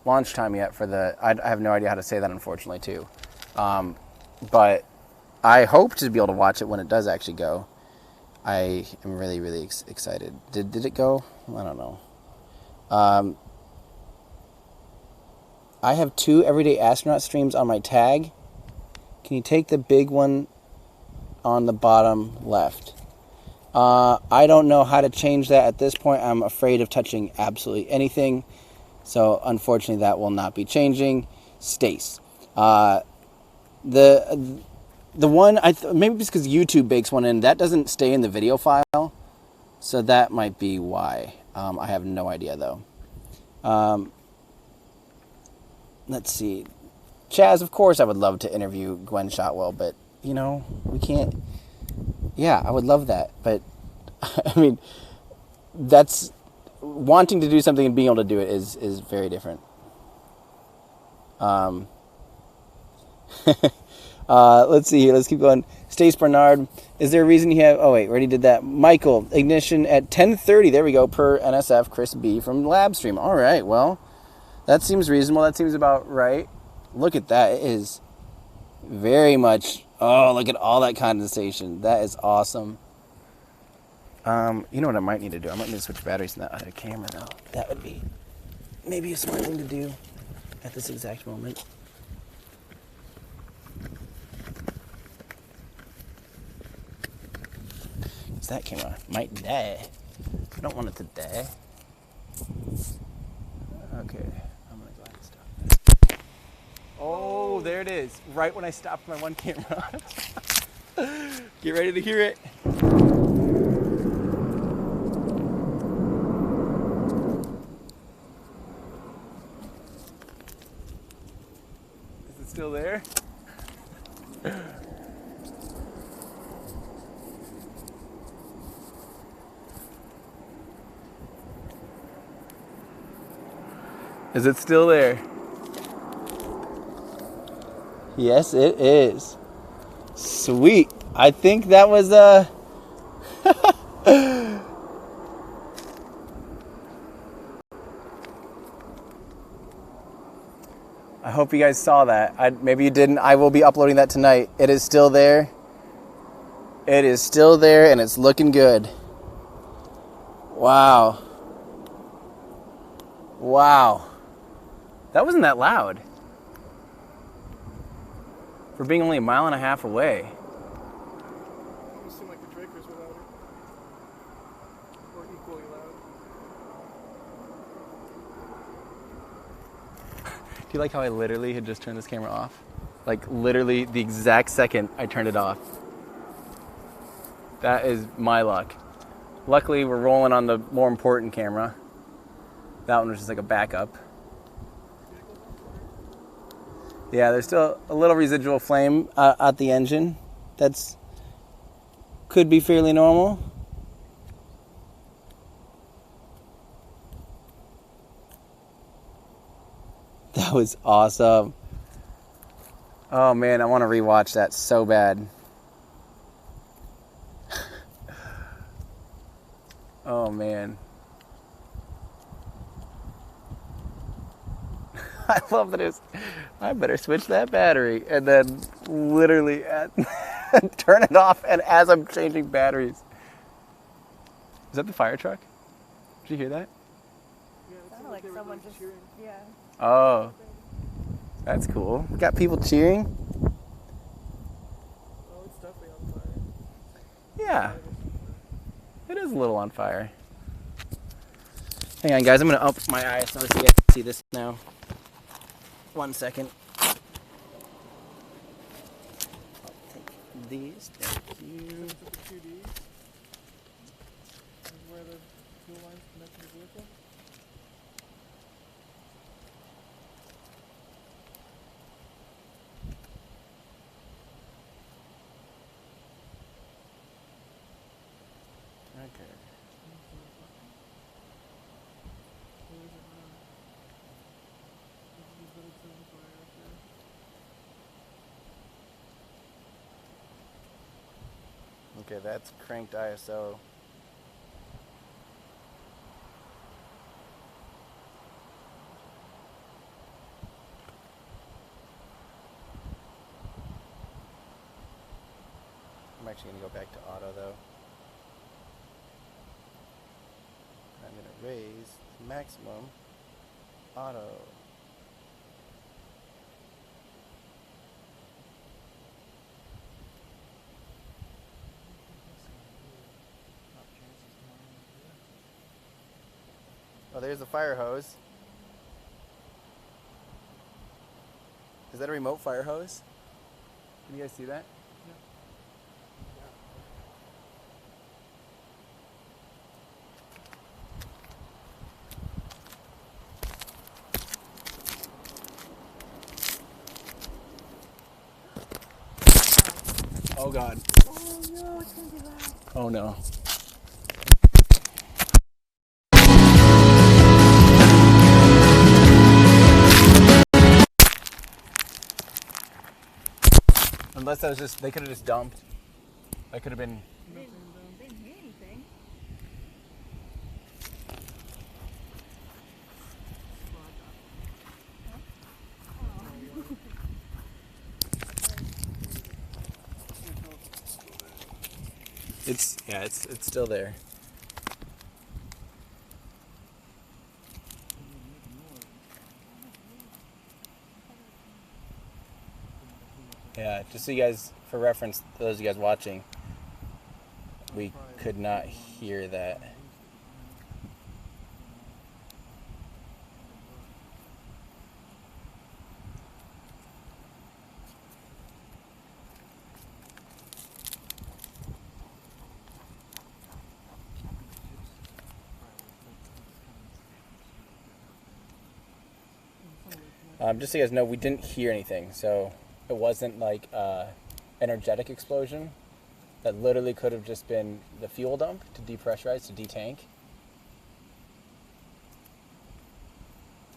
Speaker 1: launch time yet for the. I have no idea how to say that, unfortunately, too. But I hope to be able to watch it when it does actually go. I am really, really excited. Did it go? I don't know. I have 2 Everyday Astronaut streams on my tag. Can you take the big one on the bottom left? I don't know how to change that at this point. I'm afraid of touching absolutely anything. So, unfortunately, that will not be changing. Stace. The one, maybe it's because YouTube bakes one in, that doesn't stay in the video file. So that might be why. I have no idea, though. Let's see. Chaz, of course I would love to interview Gwen Shotwell, but, you know, we can't. Yeah, I would love that. But, I mean, that's, wanting to do something and being able to do it is very different. Let's see here. Let's keep going. Stace Bernard, is there a reason you have... Oh, wait, already did that. Michael, ignition at 10:30. There we go, per NSF. Chris B. from Labstream. All right, well, that seems reasonable. That seems about right. Look at that. It is very much... Oh, look at all that condensation. That is awesome. You know what I might need to do? I might need to switch batteries in that other camera, though. That would be maybe a smart thing to do at this exact moment. That camera might die. I don't want it to die. Okay, I'm gonna go ahead and stop. Oh, there it is. Right when I stopped my one camera. Get ready to hear it. Is it still there? Is it still there? Yes, it is. Sweet. I think that was I hope you guys saw that. Maybe you didn't. I will be uploading that tonight. It is still there. It is still there, and it's looking good. Wow. Wow. That wasn't that loud. For being only 1.5 miles away.
Speaker 2: It seemed like the Drakers were louder. Or equally loud.
Speaker 1: Do you like how I literally had just turned this camera off? Like literally the exact second I turned it off. That is my luck. Luckily we're rolling on the more important camera. That one was just like a backup. Yeah, there's still a little residual flame at the engine. That's could be fairly normal. That was awesome. Oh man, I want to rewatch that so bad. Oh man. I love that it's, I better switch that battery and then literally turn it off and as I'm changing batteries. Is that the fire truck? Did you hear that?
Speaker 2: Yeah, it
Speaker 3: Sounded like someone just,
Speaker 2: cheering.
Speaker 3: yeah.
Speaker 1: Oh, that's cool. We got people cheering.
Speaker 2: Oh, it's definitely on fire.
Speaker 1: Yeah, it is a little on fire. Hang on guys, I'm gonna up my ISO so you guys can see this now. 1 second. I'll take these, thank you.
Speaker 2: Is the 2Ds? Is where the fuel lines connect to the vehicle?
Speaker 1: Okay.
Speaker 2: Where is it now? This is the it's on fire up there.
Speaker 1: Okay, that's cranked ISO. I'm actually going to go back to auto though. I'm going to raise maximum auto. Oh, there's the fire hose. Is that a remote fire hose? Can you guys see that? Oh God.
Speaker 3: Oh no, it's gonna be loud.
Speaker 1: Oh no. Unless that was just, they could have just dumped. That could have been.
Speaker 3: Didn't hear anything.
Speaker 1: It's still there. Yeah, just so you guys, for reference, those of you guys watching, we could not hear that. Just so you guys know, we didn't hear anything, so it wasn't like energetic explosion. That literally could have just been the fuel dump to depressurize, to detank.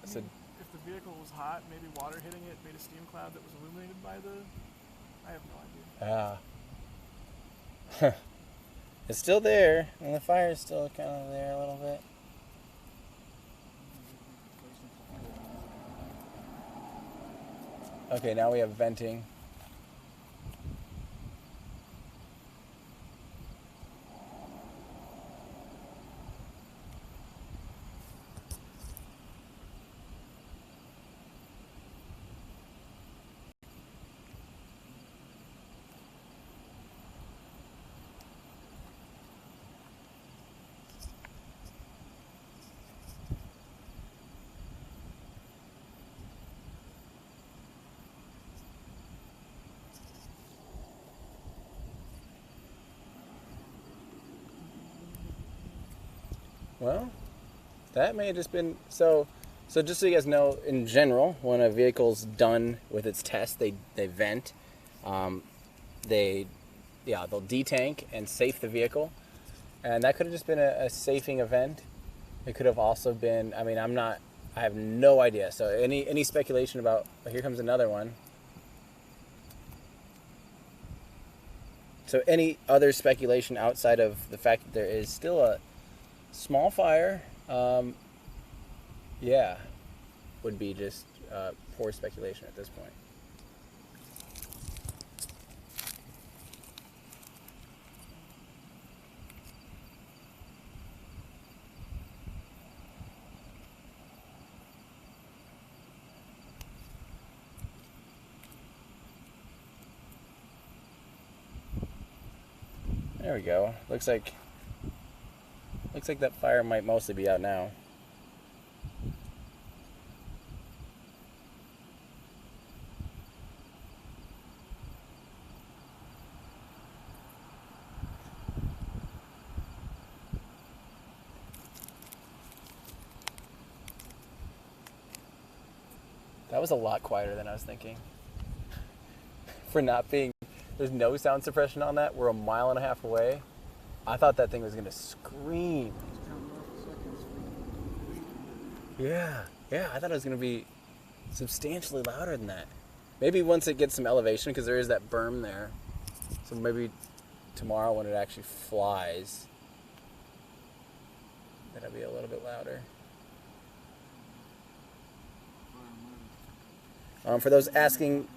Speaker 1: So
Speaker 2: the vehicle was hot, maybe water hitting it made a steam cloud that was illuminated by the... I have no idea.
Speaker 1: It's still there, and the fire is still kind of there a little bit. Okay, now we have venting. Well, that may have just been so just so you guys know, in general, when a vehicle's done with its test, they vent, they'll detank and safe the vehicle, and that could have just been a safing event. It could have also been, I mean, I have no idea. So any speculation about, here comes another one. So any other speculation outside of the fact that there is still a small fire, would be just poor speculation at this point. There we go. Looks like that fire might mostly be out now. That was a lot quieter than I was thinking. For not being, there's no sound suppression on that. We're a mile and a half away. I thought that thing was gonna scream. Yeah, I thought it was gonna be substantially louder than that. Maybe once it gets some elevation, because there is that berm there. So maybe tomorrow when it actually flies, that'll be a little bit louder. For those asking,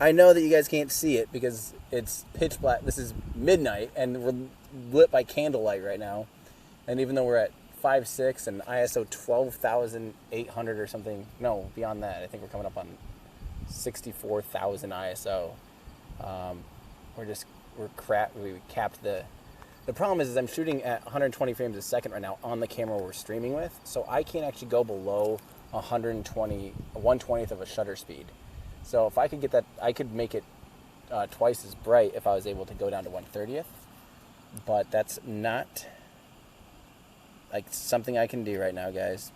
Speaker 1: I know that you guys can't see it because it's pitch black. This is midnight and we're lit by candlelight right now. And even though we're at 5.6 and ISO 12,800 or something, no, beyond that, I think we're coming up on 64,000 ISO. We capped the problem is I'm shooting at 120 frames a second right now on the camera we're streaming with, so I can't actually go below 1/20th of a shutter speed. So if I could get that, I could make it twice as bright if I was able to go down to 1/30th, but that's not like something I can do right now, guys.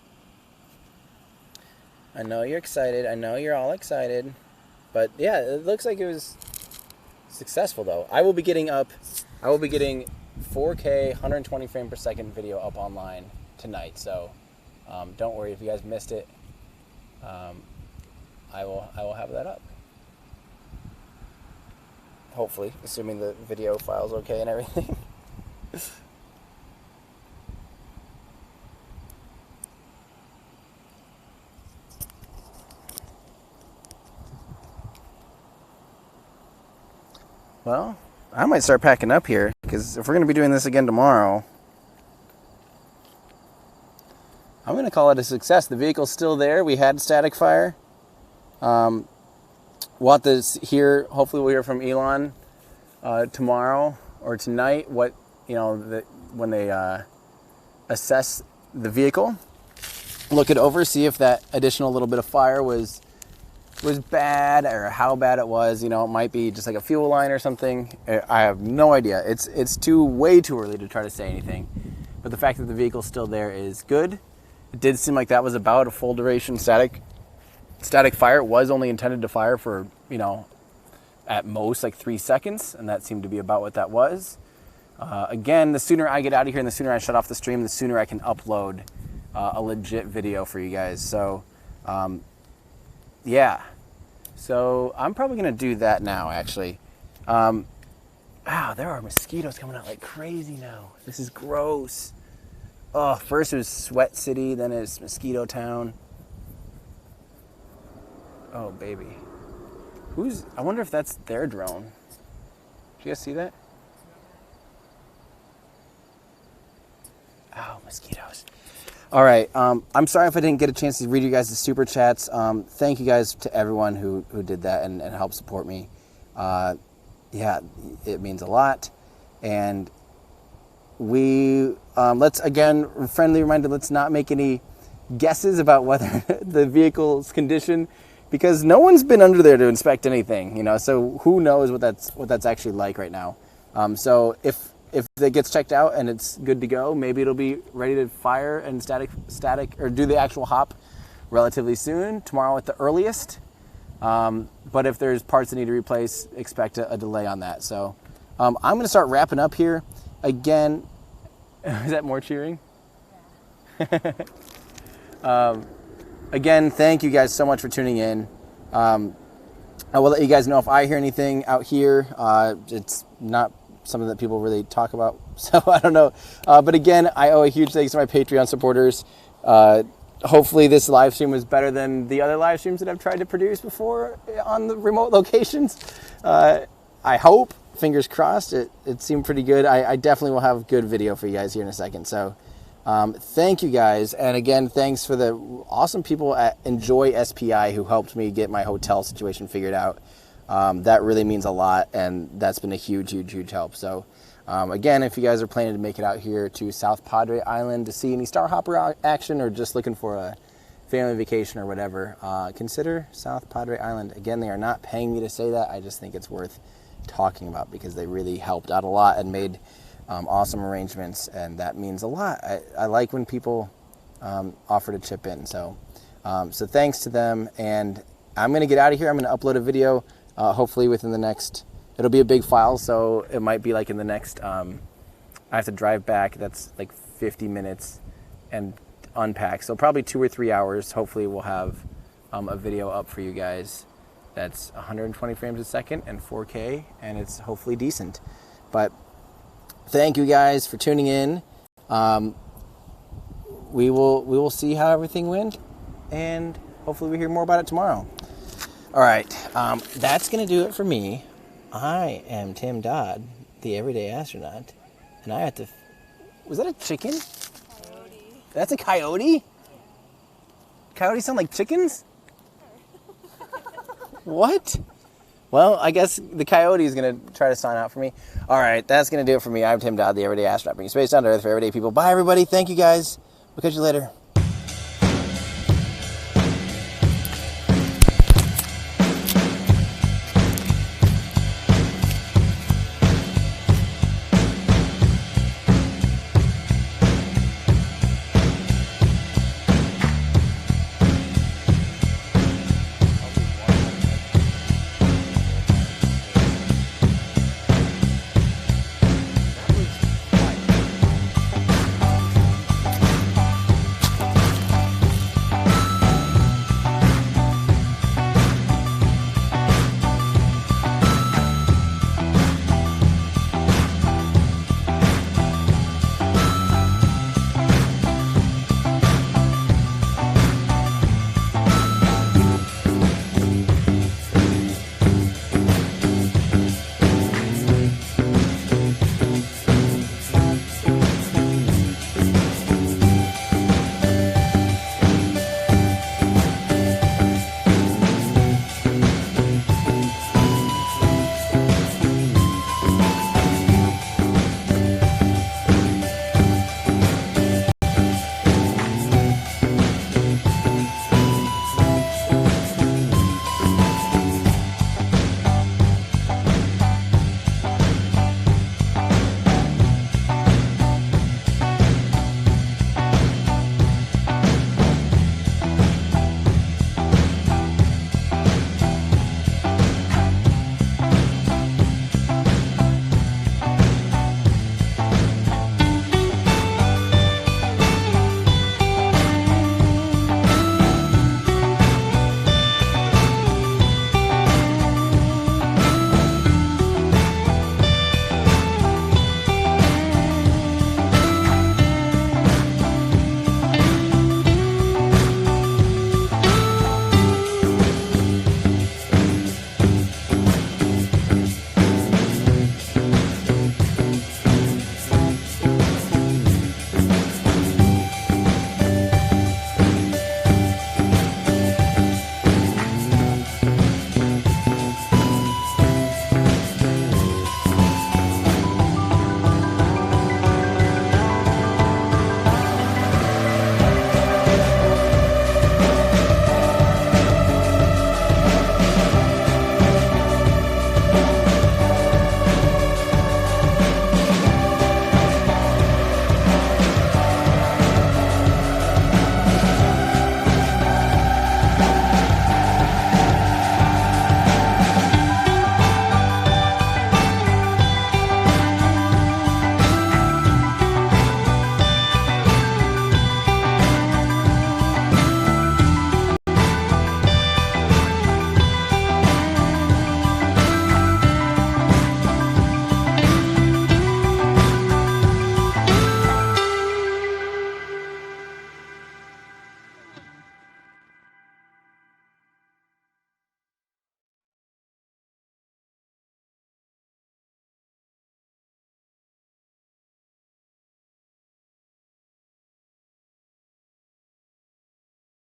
Speaker 1: I know you're excited. I know you're all excited, but yeah, it looks like it was successful though. I will be getting 4K 120 frame per second video up online tonight, so don't worry if you guys missed it. I will have that up. Hopefully, assuming the video file's okay and everything. Well, I might start packing up here, because if we're going to be doing this again tomorrow, I'm going to call it a success. The vehicle's still there. We had static fire. We'll have to hear, hopefully we'll hear from Elon tomorrow or tonight when they assess the vehicle, look it over, see if that additional little bit of fire was bad or how bad it was. It might be just like a fuel line or something. I have no idea. It's way too early to try to say anything. But the fact that the vehicle's still there is good. It did seem like that was about a full duration static fire. It was only intended to fire for, at most like 3 seconds, and that seemed to be about what that was. Again, the sooner I get out of here and the sooner I shut off the stream, the sooner I can upload a legit video for you guys. So Yeah. So I'm probably going to do that now, actually. Wow, there are mosquitoes coming out like crazy now. This is gross. Oh, first it was Sweat City, then it's Mosquito Town. Oh, baby. I wonder if that's their drone. Did you guys see that? Oh, mosquitoes. All right. I'm sorry if I didn't get a chance to read you guys the super chats. Thank you guys to everyone who did that and helped support me. Yeah, it means a lot. And let's, again, friendly reminder, let's not make any guesses about whether the vehicle's condition, because no one's been under there to inspect anything, so who knows what that's actually like right now. So if it gets checked out and it's good to go, maybe it'll be ready to fire and static or do the actual hop relatively soon, tomorrow at the earliest. But if there's parts that need to replace, expect a delay on that. So I'm going to start wrapping up here. Again, is that more cheering? Again, thank you guys so much for tuning in. I will let you guys know if I hear anything out here. It's not something that people really talk about, so I don't know. But again, I owe a huge thanks to my Patreon supporters. Hopefully this live stream was better than the other live streams that I've tried to produce before on the remote locations. I hope, fingers crossed, it seemed pretty good. I definitely will have good video for you guys here in a second. So thank you guys. And again, thanks for the awesome people at Enjoy SPI who helped me get my hotel situation figured out. That really means a lot, and that's been a huge, huge, huge help. So again, if you guys are planning to make it out here to South Padre Island to see any StarHopper action, or just looking for a family vacation or whatever, consider South Padre Island. Again, they are not paying me to say that. I just think it's worth talking about because they really helped out a lot and made awesome arrangements, and that means a lot. I like when people offer to chip in. So thanks to them, and I'm going to get out of here. I'm going to upload a video hopefully within the next... It'll be a big file, so it might be like in the next, I have to drive back. That's like 50 minutes and unpack. So probably 2 or 3 hours. Hopefully we'll have a video up for you guys that's 120 frames a second and 4K, and it's hopefully decent. But thank you guys for tuning in. We will see how everything went, and hopefully we hear more about it tomorrow. All right, that's going to do it for me. I am Tim Dodd, the Everyday Astronaut, and I have to... Was that a chicken?
Speaker 3: Coyote.
Speaker 1: That's a coyote? Coyotes sound like chickens? What? Well, I guess the coyote is going to try to sign out for me. All right, that's going to do it for me. I'm Tim Dodd, the Everyday Astronaut, bringing space down to Earth for everyday people. Bye, everybody. Thank you, guys. We'll catch you later.